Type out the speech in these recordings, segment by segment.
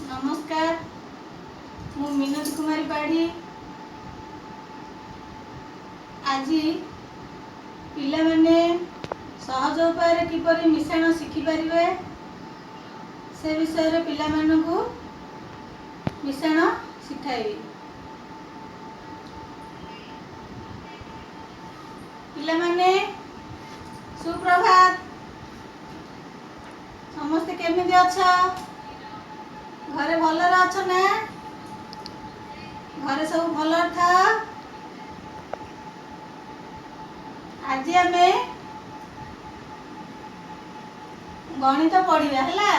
नमस्कार मु मिनोज कुमारी पाढ़ी आज पिला माने सहज उपाय किपरि मिश्रण शिखि पारिबे से विषय रे पिला मानकु मिश्रण शिखाइबी। पिला माने सुप्रभात समस्ते केमिति अछ घरे भलरे अछ ना घरे सब भलरे था। आज आमे गणित पढ़िबा हैला।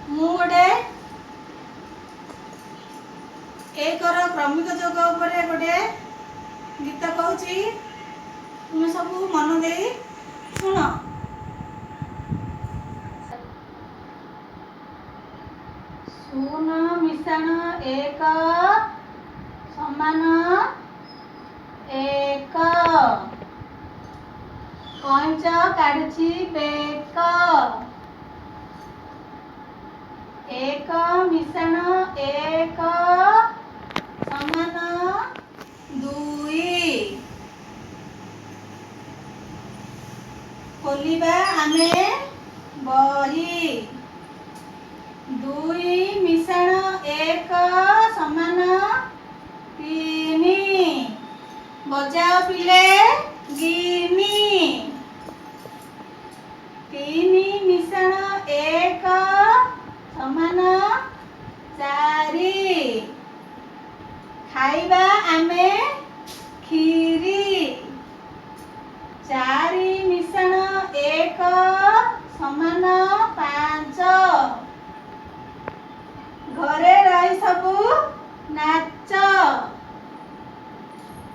मु गोटे एक क्रमिक योग उपरे गोटे गीत कहूची तुम सब मन दे सुन। शून्य मिश्रण एक समान एक कंच काढ़ी बेक एक मिश्रण एक समान दुई खोलिबा आमे बही दुई मिश्रण एक समान तीन बजाओ पिले गिनी तीन मिश्रण एक समान चारि खाइबा आमे खीरी चारि मिश्रण एक समान पांच घरे रही सबू नाच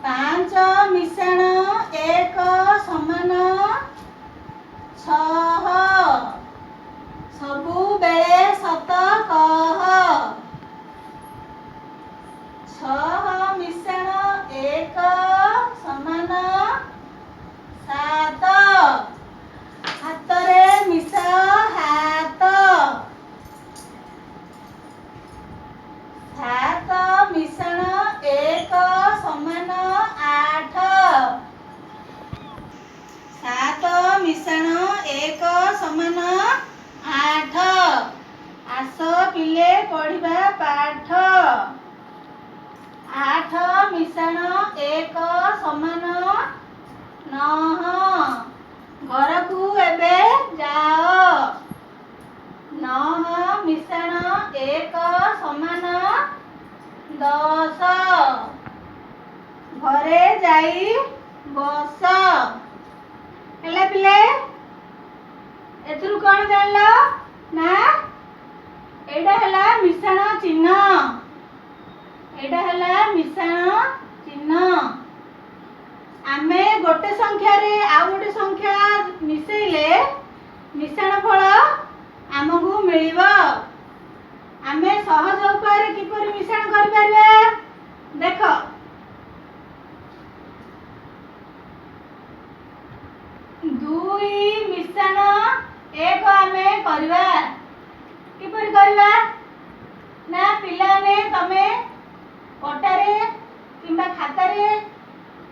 पांच मिश्रण एक समान छह सबू बेले सत कह छह मिश्रण एक समान सात हातरे मिश हाथ सात मिश्रण एक समान आठ सात मिश्रण एक समान आठ आस पिले पढ़िबा पाठ आठ मिश्रण एक समान नह घर को एबे जाओ नह मिश्रण एक समान दस घरे जाई बस हेला पिले एथुरु कौन जानलो ना एडा हेला मिश्रण चिन्ह एडा हेला मिश्रण चिन्ह आमे गोटे संख्या रे आ गोटे संख्या मिसेइले मिश्रण फल आमको मिलिबो। आमे सहज उपाय रे किपरि मिश्रण करि पारिबे देख दुई मिश्रण एक आमे करबा किपरि करबा ना पिलाने तमे पटारे किंबा खातारे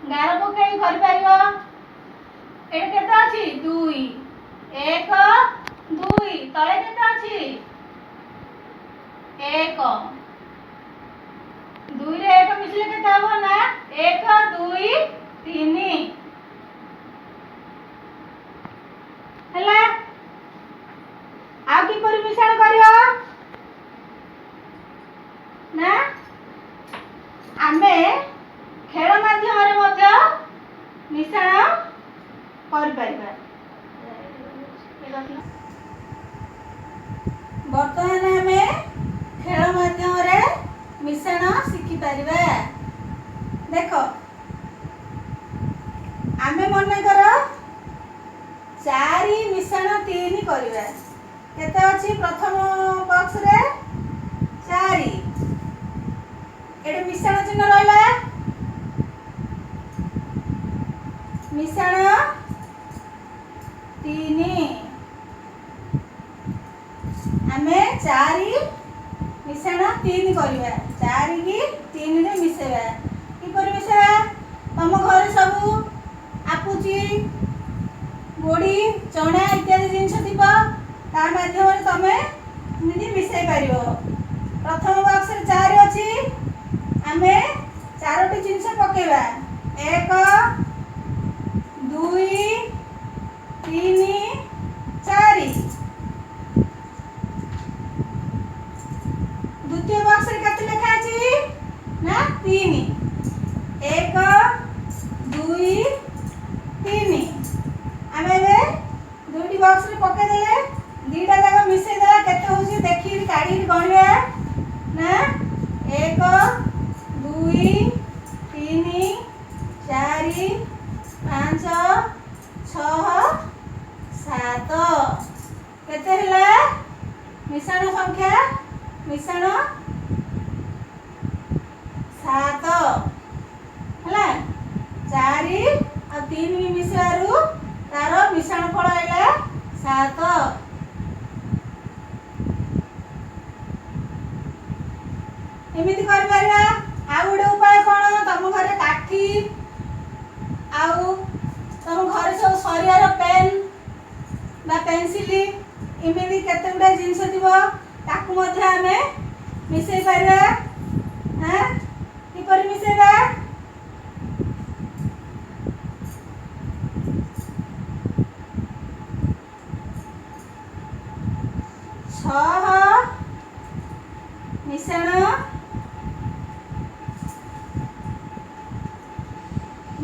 गार पकाई कर पारिबो। एटा केते अछि दुई एक दुई तळे केते अछि एक दुई रे एक मिसले केते हबो ना एक दुई तीन हैला आ कि परि मिश्रण करियो ना आमे खेल माध्यम रे मध्य मिश्रण कर पारिबा। वर्तमान आमे खेल माध्यम रे मिश्रण शिखि पारिबा। देखो आमे मन कर चारि मिश्रण तीन करिबा केते अछि प्रथम बॉक्स रे चारि एटे मिश्रण चिन्ह रहला मिश्रण तीन ଚାରି ମିଶାଣ 3 କରିବା। 4 କି 3 ରେ ମିଶେଇବା। କିପରି ମିଶେଇବା? ତମ ଘରେ ସବୁ ଆପୁଚି ଗୋଡ଼ି ଚଣା ଇତ୍ୟାଦି ଜିନିଷ ଥିବ, ତା ମାଧ୍ୟମରେ ତମେ ଏମିତି ମିଶାଇ ପାରିବ। ପ୍ରଥମ ବକ୍ସରେ 4 ଅଛି, ଆମେ 4ଟି ଜିନିଷ ପକେଇବା। 1 2 3 4। ଦ୍ୱିତୀୟ ବକ୍ସରେ କେତେ ଲେଖା ଅଛି ନା 3। 1 2 3। ଆମେ ଏବେ ଦୁଇଟି ବକ୍ସରେ ପକେଇଦେଲେ ଦୁଇଟା ଯାକ ମିଶେଇ ଦେବା। କେତେ ହେଉଛି ଦେଖିକି କାଢ଼ିକି ଗଣିବା ନା 1 2 3 4 5 6 7। କେତେ ହେଲା ମିଶାଣ ସଂଖ୍ୟା? ମିଶାଣ 7 ହେଲା। 4 ଆଉ 3 ବି ମିଶିବାରୁ ତାର ମିଶାଣ ଫଳ ହେଲା 7। ଏମିତି କରିପାରିବା। ଆଉ ଗୋଟେ ଉପାୟ କ'ଣ? ତମ ଘରେ କାଠି ଆଉ ତମ ଘରେ ସବୁ ସରିଆର ପେନ୍ ବା ପେନସିଲ ଏମିତି କେତେ ଗୁଡ଼ାଏ ଜିନିଷ ଥିବ, ତାକୁ ମଧ୍ୟ ଆମେ ମିଶେଇ ପାରିବା। କିପରି ମିଶେଇବା? 6 ମିଶାଣ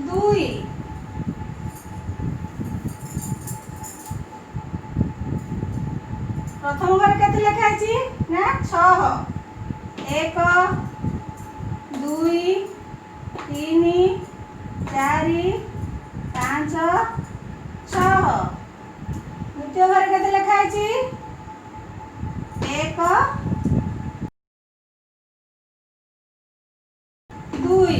2। ପ୍ରଥମ ଘରେ କେତେ ଲେଖା ଅଛି ନା 6। 1 2 3 4 5 6। ଦ୍ୱିତୀୟ ଘରେ କେତେ ଲେଖା ଅଛି 1 2।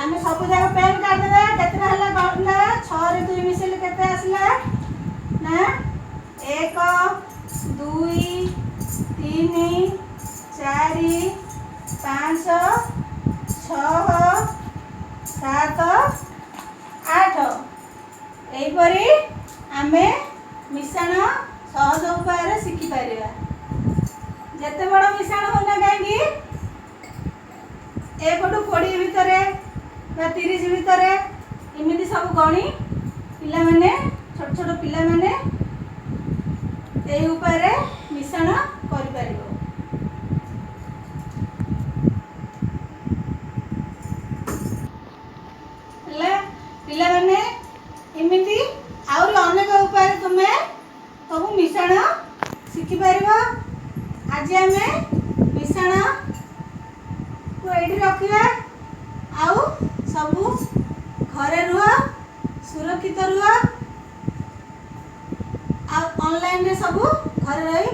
ଆମେ ସବୁ ଯାକ ପେନ୍ କାଢିଦେବା। କେତେଟା ହେଲା ଗଣିଲା? 6 ରେ 2 ମିଶେଇଲେ କେତେ ଆସିଲା ନା 1 2 3 4 5 6 7 8। ଏହିପରି ଆମେ ମିଶାଣ ସହଜ ଉପାୟରେ ଶିଖିପାରିବା। ଯେତେ ବଡ଼ ମିଶାଣ ହେଉନା କାହିଁକି, ଏପଟୁ 20 ଭିତରେ ବା 30 ଭିତରେ ଏମିତି ସବୁ ଗଣି ପିଲାମାନେ ଛୋଟ ଛୋଟ ପିଲାମାନେ ଏହି ଉପାୟରେ ମିଶାଣ କରିପାରିବ। ହେଲେ ପିଲାମାନେ ଏମିତି ଆହୁରି ଅନେକ ଉପାୟରେ ତୁମେ ସବୁ ମିଶାଣ ଶିଖିପାରିବ। ଆଜି ଆମେ ମିଶାଣକୁ ଏଇଠି ରଖିବା। ଆଉ ସବୁ ଘରେ ରୁହ, ସୁରକ୍ଷିତ ରୁହ, ଆଉ ଅନଲାଇନରେ ସବୁ ଘରେ ରହି